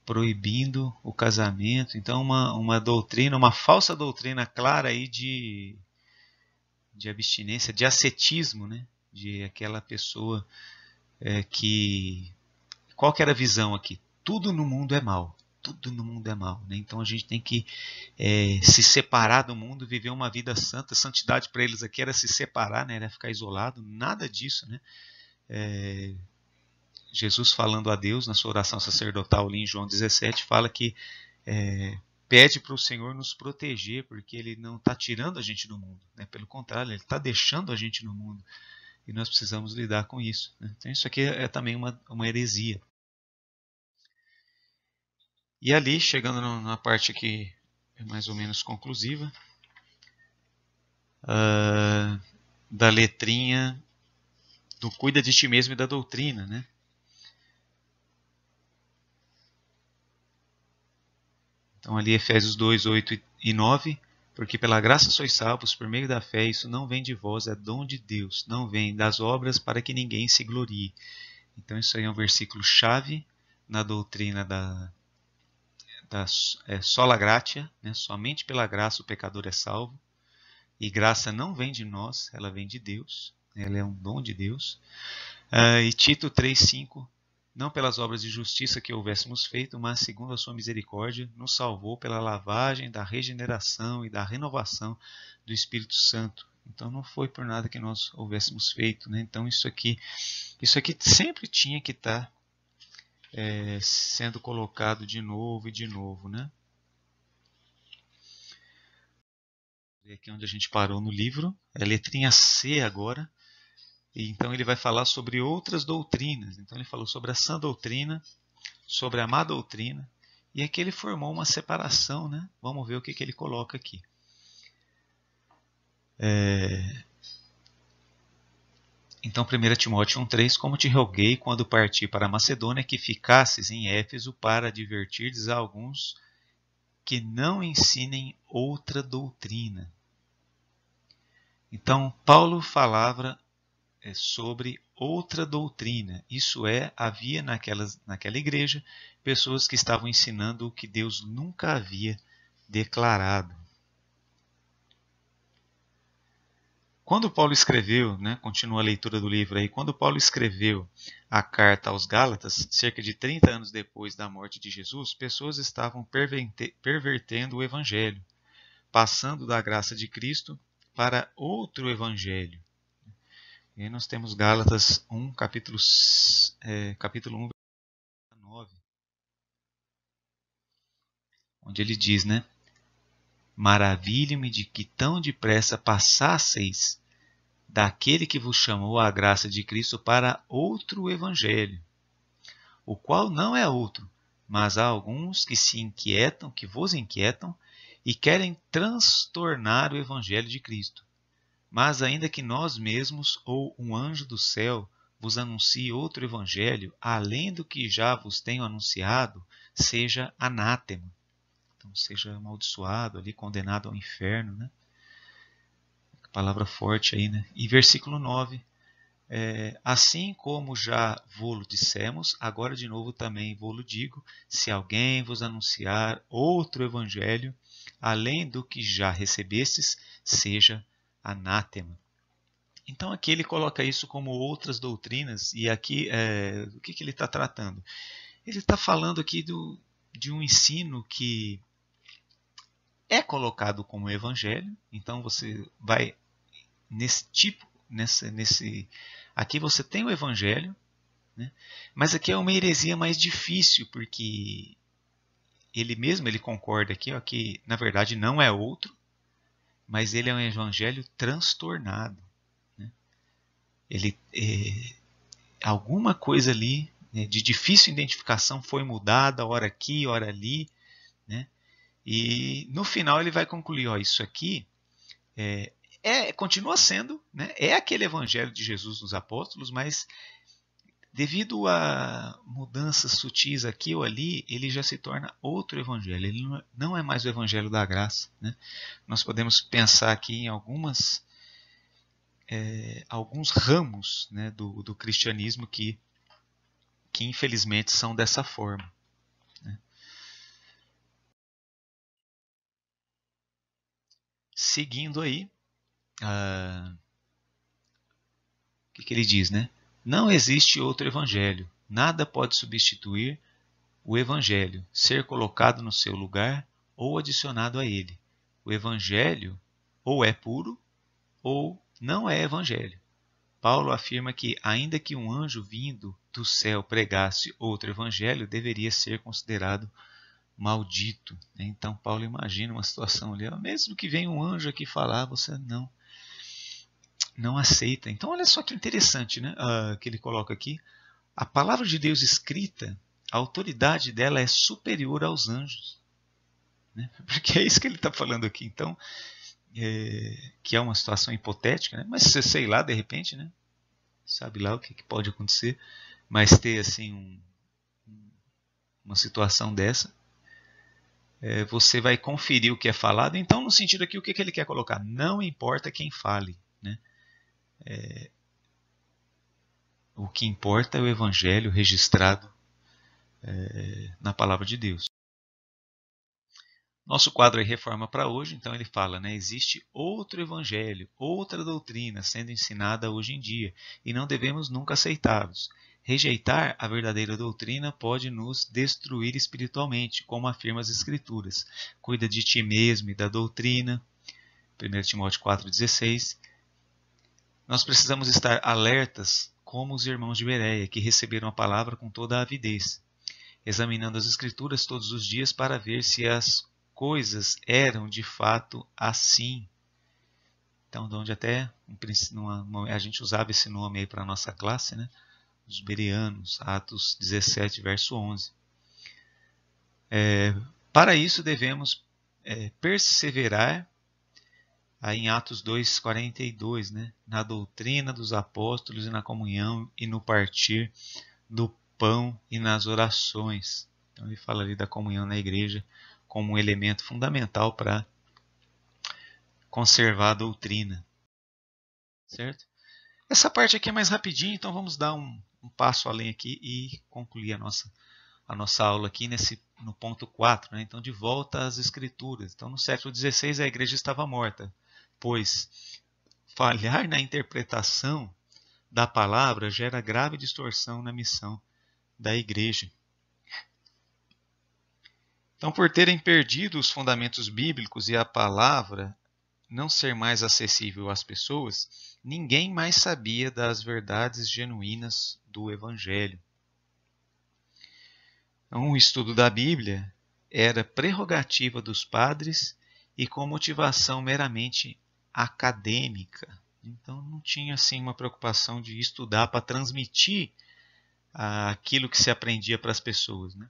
proibindo o casamento. Então uma doutrina, uma falsa doutrina clara aí de abstinência, de ascetismo, né? De aquela pessoa que... Qual que era a visão aqui? Tudo no mundo é mal. Tudo no mundo é mal. Né? Então a gente tem que se separar do mundo, viver uma vida santa. Santidade para eles aqui era se separar, né? Era ficar isolado. Nada disso. Né? Jesus falando a Deus na sua oração sacerdotal ali em João 17, fala que pede para o Senhor nos proteger, porque Ele não está tirando a gente do mundo. Né? Pelo contrário, Ele está deixando a gente no mundo. E nós precisamos lidar com isso. Né? Então isso aqui é também uma heresia. E ali, chegando na parte que é mais ou menos conclusiva, da letrinha do cuida de ti mesmo e da doutrina. Né? Então ali Efésios 2, 8 e 9... Porque pela graça sois salvos por meio da fé, isso não vem de vós, é dom de Deus, não vem das obras para que ninguém se glorie. Então isso aí é um versículo chave na doutrina da sola gratia, né? Somente pela graça o pecador é salvo. E graça não vem de nós, ela vem de Deus, ela é um dom de Deus. E Tito 3,5, não pelas obras de justiça que houvéssemos feito, mas segundo a sua misericórdia, nos salvou pela lavagem da regeneração e da renovação do Espírito Santo. Então não foi por nada que nós houvéssemos feito. Né? Então isso aqui sempre tinha que estar sendo colocado de novo e de novo. Né? Aqui onde a gente parou no livro, é a letrinha C agora. Então ele vai falar sobre outras doutrinas. Então ele falou sobre a sã doutrina, sobre a má doutrina, e aqui ele formou uma separação. Né? Vamos ver o que ele coloca aqui. Então, 1 Timóteo 1,3: Como te roguei quando parti para a Macedônia, que ficasses em Éfeso para advertirdes a alguns que não ensinem outra doutrina. Então, Paulo falava sobre outra doutrina. Isso é, havia naquela igreja pessoas que estavam ensinando o que Deus nunca havia declarado. Quando Paulo escreveu, continua a leitura do livro aí, quando Paulo escreveu a carta aos Gálatas, cerca de 30 anos depois da morte de Jesus, pessoas estavam pervertendo o evangelho, passando da graça de Cristo para outro evangelho. E aí nós temos Gálatas 1, capítulo 1, versículo 9, onde ele diz, Maravilho-me de que tão depressa passasseis daquele que vos chamou à graça de Cristo para outro evangelho, o qual não é outro, mas há alguns que se inquietam, que vos inquietam, e querem transtornar o evangelho de Cristo. Mas ainda que nós mesmos ou um anjo do céu vos anuncie outro evangelho, além do que já vos tenho anunciado, seja anátema. Então, seja amaldiçoado ali, condenado ao inferno, Palavra forte aí, E versículo 9. Assim como já vô-lo dissemos, agora de novo também vô-lo digo, se alguém vos anunciar outro evangelho, além do que já recebestes, seja anátema. Então aqui ele coloca isso como outras doutrinas, e aqui o que ele está tratando? Ele está falando aqui de um ensino que é colocado como evangelho, então você vai nesse tipo, aqui você tem o evangelho, mas aqui é uma heresia mais difícil, porque ele concorda aqui, que na verdade não é outro, mas ele é um evangelho transtornado. Ele alguma coisa ali de difícil identificação foi mudada, ora aqui, ora ali, e no final ele vai concluir, isso aqui continua sendo, é aquele evangelho de Jesus dos apóstolos, mas devido a mudanças sutis aqui ou ali, ele já se torna outro evangelho. Ele não é mais o evangelho da graça. Nós podemos pensar aqui em alguns ramos do cristianismo que infelizmente são dessa forma. Seguindo aí, o que ele diz, Não existe outro evangelho. Nada pode substituir o evangelho, ser colocado no seu lugar ou adicionado a ele. O evangelho ou é puro ou não é evangelho. Paulo afirma que, ainda que um anjo vindo do céu pregasse outro evangelho, deveria ser considerado maldito. Então Paulo imagina uma situação ali, mesmo que venha um anjo aqui falar, você não aceita. Então olha só que interessante, que ele coloca aqui. A palavra de Deus escrita, a autoridade dela é superior aos anjos. Porque é isso que ele está falando aqui. Então, que é uma situação hipotética, mas sei lá, de repente, sabe lá o que pode acontecer, mas ter assim uma situação dessa, você vai conferir o que é falado. Então, no sentido aqui, o que ele quer colocar? Não importa quem fale, o que importa é o evangelho registrado na palavra de Deus. Nosso quadro é Reforma para hoje, então ele fala, existe outro evangelho, outra doutrina sendo ensinada hoje em dia, e não devemos nunca aceitá-los. Rejeitar a verdadeira doutrina pode nos destruir espiritualmente, como afirma as Escrituras. Cuida de ti mesmo e da doutrina. 1 Timóteo 4,16. Nós precisamos estar alertas como os irmãos de Bereia, que receberam a palavra com toda a avidez, examinando as Escrituras todos os dias para ver se as coisas eram de fato assim. Então, de onde até a gente usava esse nome aí para a nossa classe, os bereanos, Atos 17, verso 11. Para isso devemos perseverar aí em Atos 2:42, né? Na doutrina dos apóstolos e na comunhão e no partir do pão e nas orações. Então ele fala ali da comunhão na igreja como um elemento fundamental para conservar a doutrina, certo? Essa parte aqui é mais rapidinho, então vamos dar um passo além aqui e concluir a nossa aula aqui no ponto 4, né? Então, de volta às Escrituras. Então, no século XVI, a igreja estava morta, pois falhar na interpretação da palavra gera grave distorção na missão da igreja. Então, por terem perdido os fundamentos bíblicos e a palavra não ser mais acessível às pessoas, ninguém mais sabia das verdades genuínas do Evangelho. Então, o estudo da Bíblia era prerrogativa dos padres e com motivação meramente acadêmica. Então, não tinha assim uma preocupação de estudar para transmitir aquilo que se aprendia para as pessoas, né?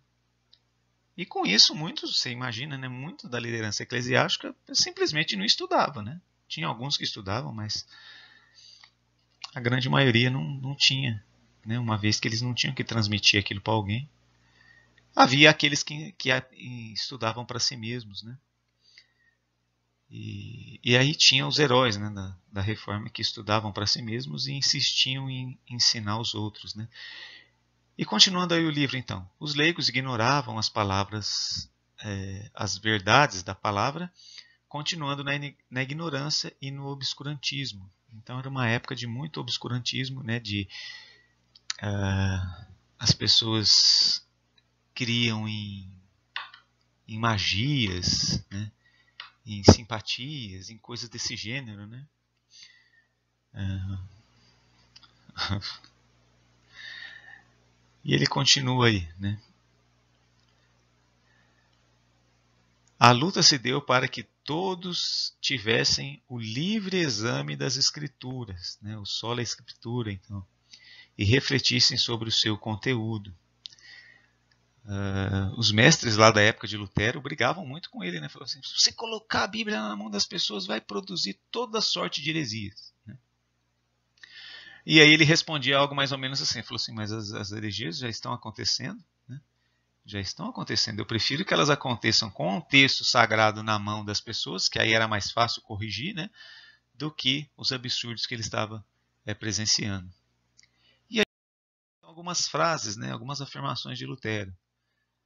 E com isso, muitos, você imagina, né, muito da liderança eclesiástica simplesmente não estudava, né? Tinha alguns que estudavam, mas a grande maioria não tinha, né? Uma vez que eles não tinham que transmitir aquilo para alguém. Havia aqueles que estudavam para si mesmos, né? E aí tinha os heróis, né, da reforma que estudavam para si mesmos e insistiam em ensinar os outros, né? E continuando aí o livro, então, os leigos ignoravam as palavras, as verdades da palavra, continuando na ignorância e no obscurantismo. Então era uma época de muito obscurantismo, né, as pessoas criam em magias, né, em simpatias, em coisas desse gênero, né? E ele continua aí, né? A luta se deu para que todos tivessem o livre exame das Escrituras, né? O sola Escritura, então, e refletissem sobre o seu conteúdo. Os mestres lá da época de Lutero brigavam muito com ele, né? Falaram assim: se você colocar a Bíblia na mão das pessoas, vai produzir toda sorte de heresias, né? E aí ele respondia algo mais ou menos assim, falou assim: mas as heresias já estão acontecendo, né? Já estão acontecendo. Eu prefiro que elas aconteçam com um texto sagrado na mão das pessoas, que aí era mais fácil corrigir, né? Do que os absurdos que ele estava presenciando. E aí algumas frases, né? Algumas afirmações de Lutero.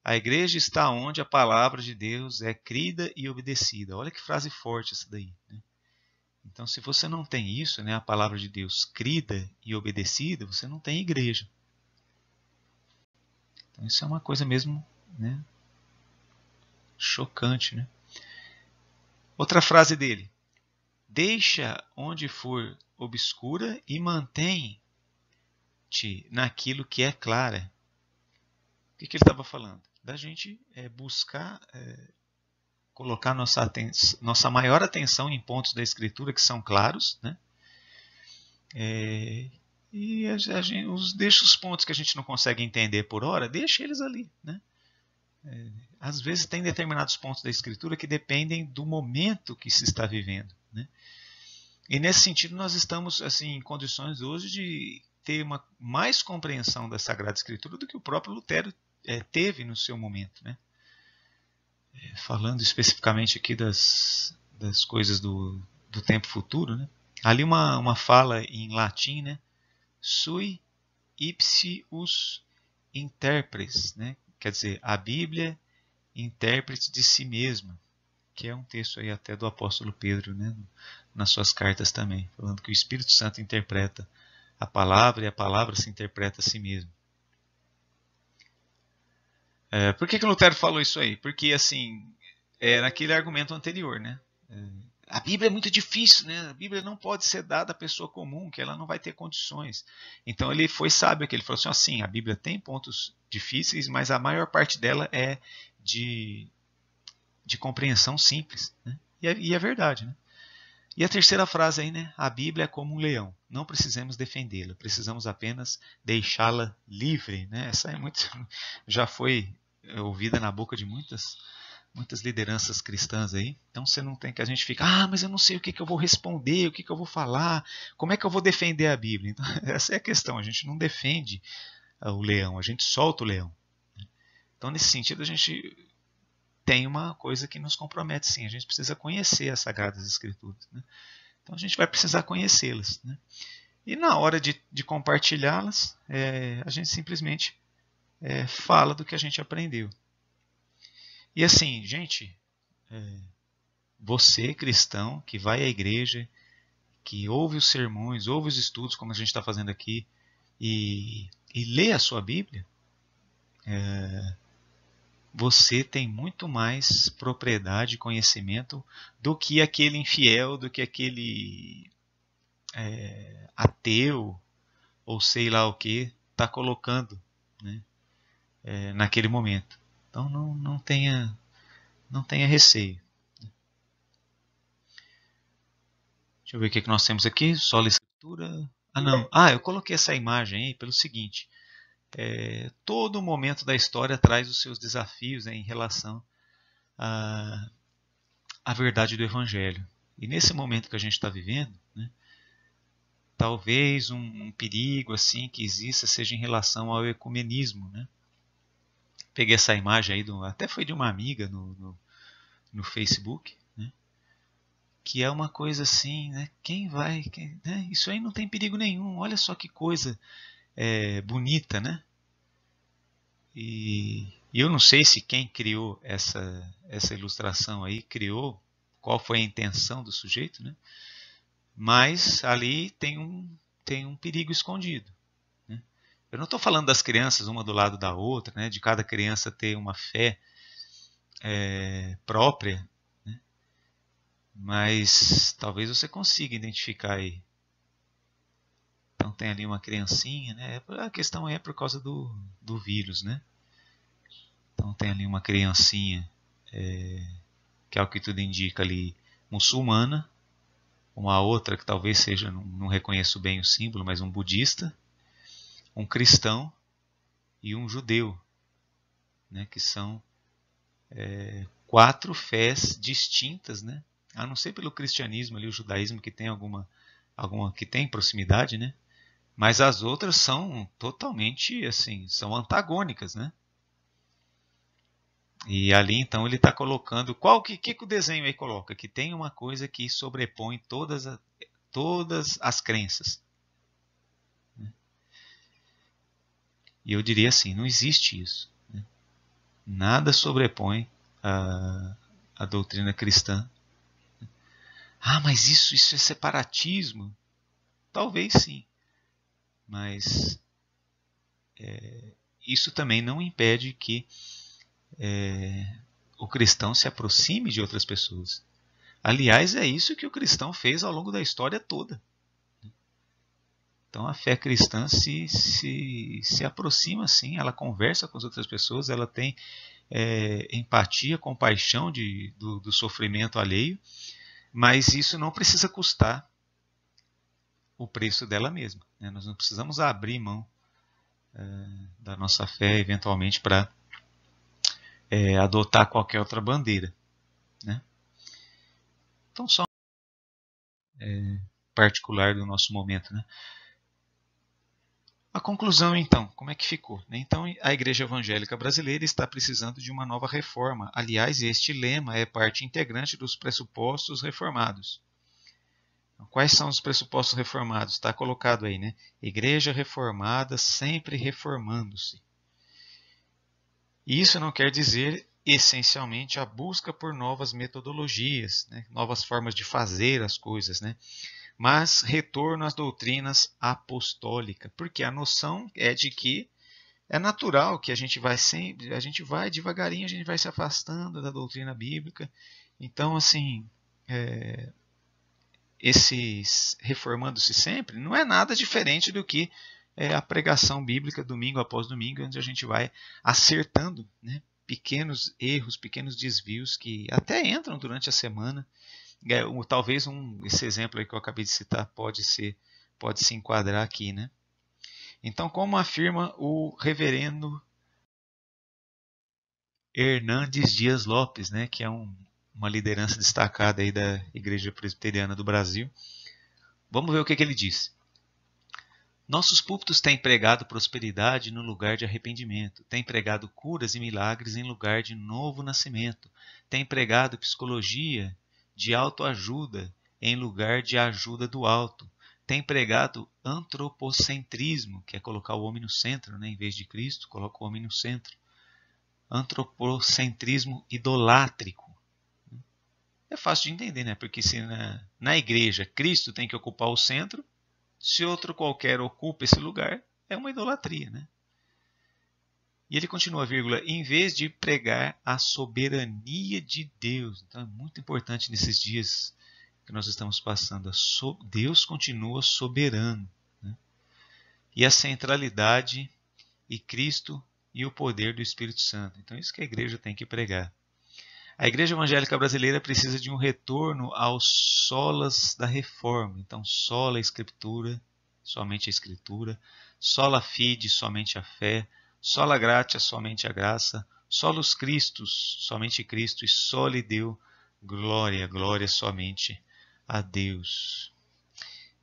A igreja está onde a palavra de Deus é crida e obedecida. Olha que frase forte essa daí, né? Então, se você não tem isso, né, a palavra de Deus crida e obedecida, você não tem igreja. Então, isso é uma coisa mesmo, né, chocante, né? Outra frase dele: deixa onde for obscura e mantém-te naquilo que é clara. O que ele estava falando? Da gente buscar colocar nossa maior atenção em pontos da Escritura que são claros, né? E deixa os pontos que a gente não consegue entender por hora, deixa eles ali, né? Às vezes tem determinados pontos da Escritura que dependem do momento que se está vivendo, né? E nesse sentido nós estamos assim em condições hoje de ter mais compreensão da Sagrada Escritura do que o próprio Lutero teve no seu momento, né? Falando especificamente aqui das coisas do tempo futuro, né? Ali uma fala em latim, né? Sui ipsius interpres, né? Quer dizer, a Bíblia intérprete de si mesma, que é um texto aí até do apóstolo Pedro, né? Nas suas cartas também, falando que o Espírito Santo interpreta a palavra e a palavra se interpreta a si mesma. Por que Lutero falou isso aí? Porque, assim, naquele argumento anterior, né? A Bíblia é muito difícil, né? A Bíblia não pode ser dada à pessoa comum, que ela não vai ter condições. Então ele foi sábio aqui, ele falou assim, a Bíblia tem pontos difíceis, mas a maior parte dela é de compreensão simples, né? E é verdade, né? E a terceira frase aí, né? A Bíblia é como um leão. Não precisamos defendê-la, precisamos apenas deixá-la livre, né? Essa é muito, já foi ouvida na boca de muitas muitas lideranças cristãs aí. Então você não tem que a gente fica, mas eu não sei o que eu vou responder, o que eu vou falar, como é que eu vou defender a Bíblia. Então, essa é a questão, a gente não defende o leão, a gente solta o leão. Então nesse sentido a gente tem uma coisa que nos compromete sim, a gente precisa conhecer as Sagradas Escrituras. Né? Então a gente vai precisar conhecê-las. Né? E na hora de compartilhá-las, a gente simplesmente fala do que a gente aprendeu. E assim, gente, você cristão que vai à igreja, que ouve os sermões, ouve os estudos, como a gente está fazendo aqui, e lê a sua Bíblia, você tem muito mais propriedade e conhecimento do que aquele infiel, do que aquele ateu, ou sei lá o que, está colocando, né, naquele momento. Então não tenha receio. Deixa eu ver o que nós temos aqui. Sola Escritura. Não. Eu coloquei essa imagem aí pelo seguinte. Todo momento da história traz os seus desafios, né, em relação à verdade do Evangelho. E nesse momento que a gente está vivendo, né, talvez um perigo assim que exista seja em relação ao ecumenismo. Né? Peguei essa imagem aí, até foi de uma amiga no Facebook, né? Que é uma coisa assim, né? Né? Isso aí não tem perigo nenhum, olha só que coisa bonita, né? E eu não sei se quem criou essa ilustração aí, qual foi a intenção do sujeito, né? Mas ali tem um perigo escondido. Né? Eu não estou falando das crianças uma do lado da outra, né? De cada criança ter uma fé própria, né? Mas talvez você consiga identificar aí. Então tem ali uma criancinha, né? A questão é por causa do vírus, né? Então tem ali uma criancinha, que é o que tudo indica ali, muçulmana, uma outra que talvez seja, não reconheço bem o símbolo, mas um budista, um cristão e um judeu, né? Que são 4 fés distintas, né? A não ser pelo cristianismo ali, o judaísmo que tem alguma que tem proximidade, né? Mas as outras são totalmente assim, são antagônicas, né? E ali então ele está colocando, que o desenho aí coloca? Que tem uma coisa que sobrepõe todas as crenças. E eu diria assim, não existe isso. Né? Nada sobrepõe a doutrina cristã. Mas isso é separatismo? Talvez sim. Mas isso também não impede que o cristão se aproxime de outras pessoas. Aliás, é isso que o cristão fez ao longo da história toda. Então a fé cristã se aproxima sim, ela conversa com as outras pessoas, ela tem empatia, compaixão do sofrimento alheio, mas isso não precisa custar o preço dela mesma. Né? Nós não precisamos abrir mão da nossa fé eventualmente para adotar qualquer outra bandeira. Né? Então só particular do nosso momento. Né? A conclusão, então, como é que ficou? Então, a Igreja Evangélica Brasileira está precisando de uma nova reforma. Aliás, este lema é parte integrante dos pressupostos reformados. Então, quais são os pressupostos reformados? Está colocado aí, né? Igreja reformada sempre reformando-se. E isso não quer dizer, essencialmente, a busca por novas metodologias, né? Novas formas de fazer as coisas, né? Mas retorno às doutrinas apostólicas, porque a noção é de que é natural que a gente vai devagarinho, a gente vai se afastando da doutrina bíblica. Então, assim, esses reformando-se sempre não é nada diferente do que a pregação bíblica domingo após domingo, onde a gente vai acertando, né, pequenos erros, pequenos desvios que até entram durante a semana. Talvez esse exemplo aí que eu acabei de citar pode se enquadrar aqui, né? Então, como afirma o reverendo Hernandes Dias Lopes, né, que é uma liderança destacada aí da Igreja Presbiteriana do Brasil. Vamos ver o que ele diz. Nossos púlpitos têm pregado prosperidade no lugar de arrependimento, têm pregado curas e milagres em lugar de novo nascimento, têm pregado psicologia de autoajuda em lugar de ajuda do alto, têm pregado antropocentrismo, que é colocar o homem no centro, né? Em vez de Cristo, coloca o homem no centro. Antropocentrismo idolátrico. É fácil de entender, né? Porque se na igreja Cristo tem que ocupar o centro, se outro qualquer ocupa esse lugar, é uma idolatria, né? E ele continua, vírgula, em vez de pregar a soberania de Deus. Então é muito importante nesses dias que nós estamos passando. Deus continua soberano. Né? E a centralidade e Cristo e o poder do Espírito Santo. Então é isso que a igreja tem que pregar. A igreja evangélica brasileira precisa de um retorno aos solas da reforma. Então, sola a escritura, somente a escritura, sola fide, somente a fé, sola gratia, somente a graça, solus Christus, somente Cristo, e soli Deo, glória, glória somente a Deus.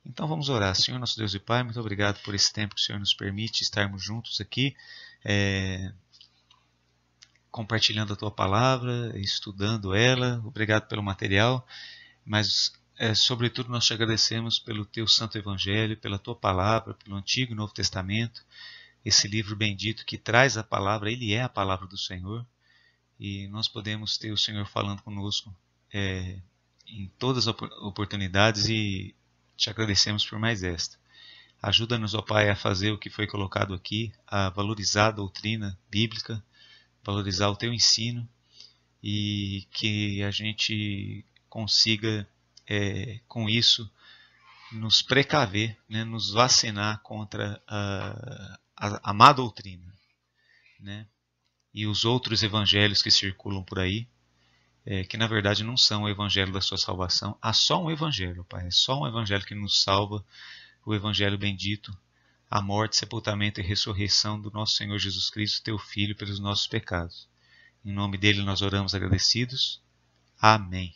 Então vamos orar. Senhor nosso Deus e Pai, muito obrigado por esse tempo que o Senhor nos permite estarmos juntos aqui, compartilhando a Tua Palavra, estudando ela. Obrigado pelo material, mas sobretudo nós te agradecemos pelo Teu Santo Evangelho, pela Tua Palavra, pelo Antigo e Novo Testamento, esse livro bendito que traz a Palavra, ele é a Palavra do Senhor, e nós podemos ter o Senhor falando conosco em todas as oportunidades, e te agradecemos por mais esta. Ajuda-nos, ó Pai, a fazer o que foi colocado aqui, a valorizar a doutrina bíblica, valorizar o Teu ensino, e que a gente consiga, com isso, nos precaver, né, nos vacinar contra a má doutrina, né, e os outros evangelhos que circulam por aí, que na verdade não são o evangelho da sua salvação. Há só um evangelho, Pai, é só um evangelho que nos salva, o evangelho bendito, a morte, sepultamento e ressurreição do nosso Senhor Jesus Cristo, Teu Filho, pelos nossos pecados. Em nome dele nós oramos agradecidos. Amém.